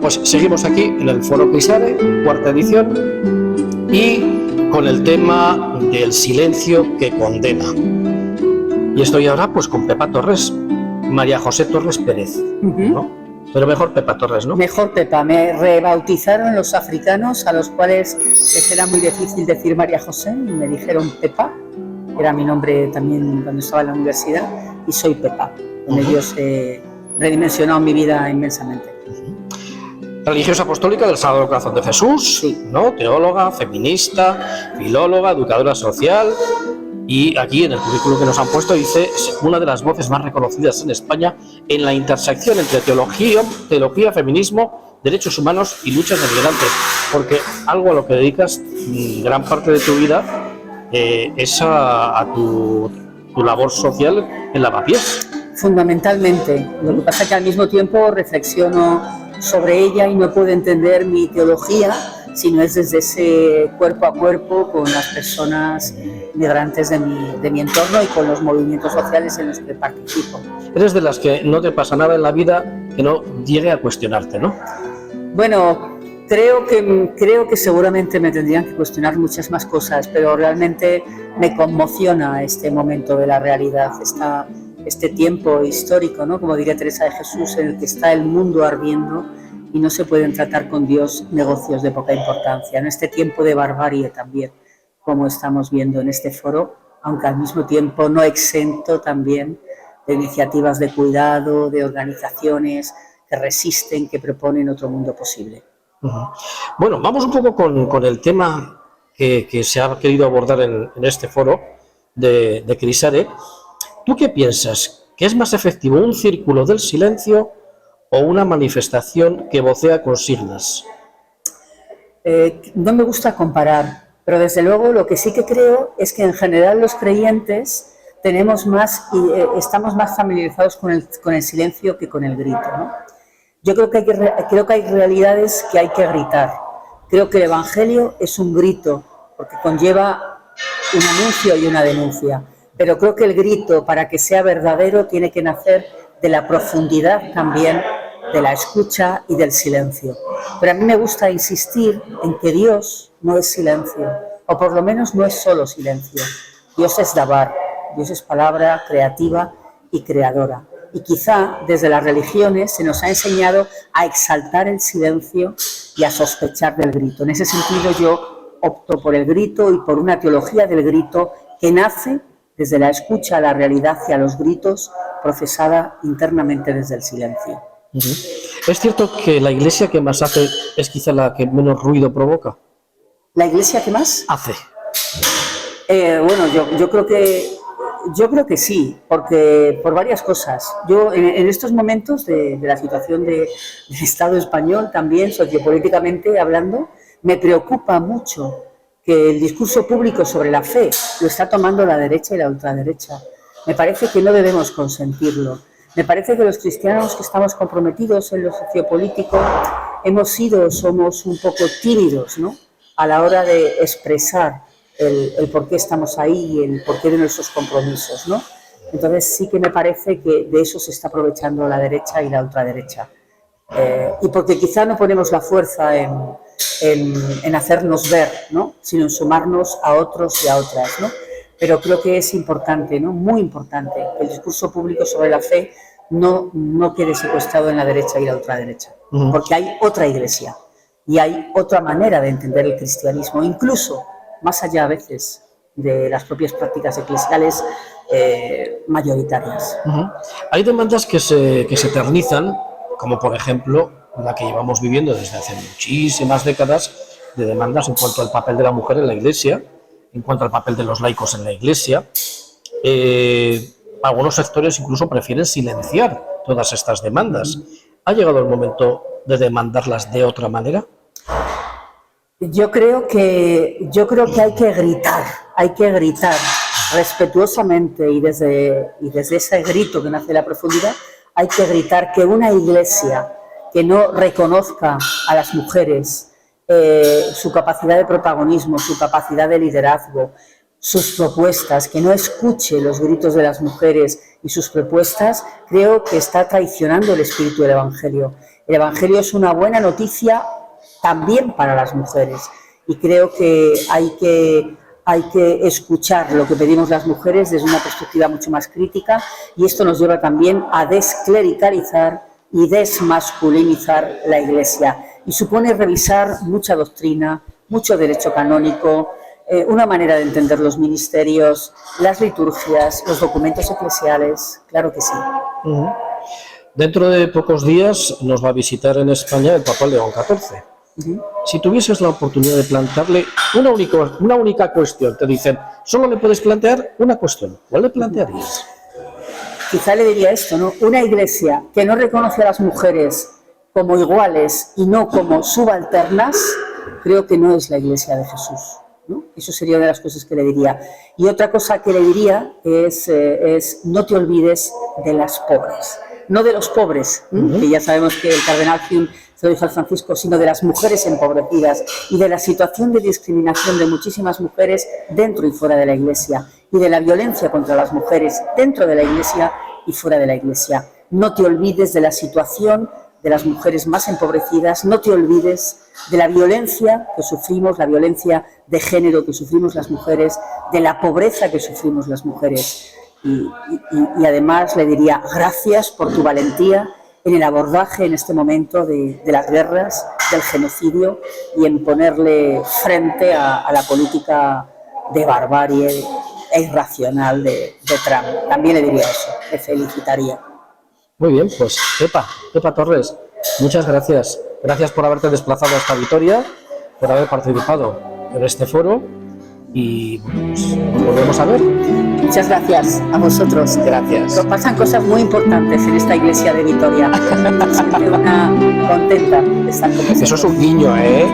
pues seguimos aquí en el Foro Crisare, cuarta edición, y con el tema del silencio que condena. Y estoy ahora pues con Pepa Torres, María José Torres Pérez, ¿no? Pero mejor Pepa Torres, ¿no? Mejor Pepa. Me rebautizaron los africanos, a los cuales les era muy difícil decir María José, y me dijeron Pepa. Era mi nombre también cuando estaba en la universidad, y soy Pepa. Con ellos he redimensionado mi vida inmensamente. Religiosa apostólica del Sagrado Corazón de Jesús, sí, ¿no? Teóloga, feminista, filóloga, educadora social. Y aquí en el currículum que nos han puesto dice una de las voces más reconocidas en España en la intersección entre teología, feminismo, derechos humanos y luchas de migrantes. Porque algo a lo que dedicas gran parte de tu vida es a tu labor social en Lavapiés. Fundamentalmente. Lo que pasa es que al mismo tiempo reflexiono sobre ella y no puedo entender mi teología si no es desde ese cuerpo a cuerpo con las personas migrantes de mi entorno y con los movimientos sociales en los que participo. Eres de las que no te pasa nada en la vida que no llegue a cuestionarte, ¿no? Bueno, creo que seguramente me tendrían que cuestionar muchas más cosas, pero realmente me conmociona este momento de la realidad, este tiempo histórico, ¿no? Como diría Teresa de Jesús, en el que está el mundo ardiendo y no se pueden tratar con Dios negocios de poca importancia. En este tiempo de barbarie también, como estamos viendo en este foro, aunque al mismo tiempo no exento también de iniciativas de cuidado, de organizaciones que resisten, que proponen otro mundo posible. Bueno, vamos un poco con el tema que se ha querido abordar en este foro de Crisare. ¿Tú qué piensas? ¿Que es más efectivo un círculo del silencio o una manifestación que vocea consignas? No me gusta comparar, pero desde luego lo que sí que creo es que en general los creyentes tenemos más estamos más familiarizados con el silencio que con el grito, ¿no? Yo creo que hay realidades que hay que gritar. Creo que el Evangelio es un grito porque conlleva un anuncio y una denuncia, pero creo que el grito, para que sea verdadero, tiene que nacer de la profundidad también de la escucha y del silencio. Pero a mí me gusta insistir en que Dios no es silencio, o por lo menos no es solo silencio. Dios es Dabar, Dios es palabra creativa y creadora. Y quizá desde las religiones se nos ha enseñado a exaltar el silencio y a sospechar del grito. En ese sentido yo opto por el grito y por una teología del grito que nace desde la escucha a la realidad y a los gritos, procesada internamente desde el silencio. ¿Es cierto que la iglesia que más hace es quizá la que menos ruido provoca? ¿La iglesia que más hace? Bueno, yo creo que sí, porque por varias cosas. Yo en estos momentos de la situación del Estado español, también sociopolíticamente hablando, me preocupa mucho que el discurso público sobre la fe lo está tomando la derecha y la ultraderecha. Me parece que no debemos consentirlo. Me parece que los cristianos que estamos comprometidos en lo sociopolítico somos un poco tímidos, ¿no?, a la hora de expresar el por qué estamos ahí y el porqué de nuestros compromisos, ¿no? Entonces sí que me parece que de eso se está aprovechando la derecha y la ultraderecha. Y porque quizá no ponemos la fuerza en hacernos ver, ¿no?, sino en sumarnos a otros y a otras, ¿no? Pero creo que es importante, ¿no?, muy importante, que el discurso público sobre la fe no quede secuestrado en la derecha y la ultraderecha, porque hay otra iglesia y hay otra manera de entender el cristianismo, incluso más allá a veces de las propias prácticas eclesiales mayoritarias. Hay demandas que se eternizan, como por ejemplo la que llevamos viviendo desde hace muchísimas décadas, de demandas en cuanto al papel de la mujer en la Iglesia, en cuanto al papel de los laicos en la Iglesia. Algunos sectores incluso prefieren silenciar todas estas demandas. ¿Ha llegado el momento de demandarlas de otra manera? Yo creo que hay que gritar respetuosamente y desde ese grito que nace de la profundidad, hay que gritar que una iglesia que no reconozca a las mujeres su capacidad de protagonismo, su capacidad de liderazgo, sus propuestas, que no escuche los gritos de las mujeres y sus propuestas, creo que está traicionando el espíritu del Evangelio. El Evangelio es una buena noticia también para las mujeres y creo que hay que escuchar lo que pedimos las mujeres desde una perspectiva mucho más crítica, y esto nos lleva también a desclericalizar y desmasculinizar la Iglesia, y supone revisar mucha doctrina, mucho derecho canónico, una manera de entender los ministerios, las liturgias, los documentos eclesiales, claro que sí. Uh-huh. Dentro de pocos días nos va a visitar en España el Papa León XIV. Uh-huh. Si tuvieses la oportunidad de plantearle una única cuestión, te dicen, solo me puedes plantear una cuestión, ¿cuál le plantearías? Quizá le diría esto, ¿no? Una Iglesia que no reconoce a las mujeres como iguales y no como subalternas, creo que no es la Iglesia de Jesús, ¿no? Eso sería una de las cosas que le diría. Y otra cosa que le diría es no te olvides de las pobres. No de los pobres, que ya sabemos que el cardenal Hume se lo dijo al Francisco, sino de las mujeres empobrecidas y de la situación de discriminación de muchísimas mujeres dentro y fuera de la Iglesia, y de la violencia contra las mujeres dentro de la Iglesia y fuera de la Iglesia. No te olvides de la situación de las mujeres más empobrecidas, no te olvides de la violencia que sufrimos, la violencia de género que sufrimos las mujeres, de la pobreza que sufrimos las mujeres. Y además le diría gracias por tu valentía en el abordaje en este momento de las guerras, del genocidio, y en ponerle frente a la política de barbarie e irracional de Trump. También le diría eso, le felicitaría. Muy bien, pues Pepa Torres, muchas gracias. Gracias por haberte desplazado hasta Vitoria, por haber participado en este foro, y pues, nos volvemos a ver. Muchas gracias a vosotros. Gracias. Nos pasan cosas muy importantes en esta iglesia de Vitoria. Me siento una contenta de estar con vosotros. Eso es un guiño, ¿eh?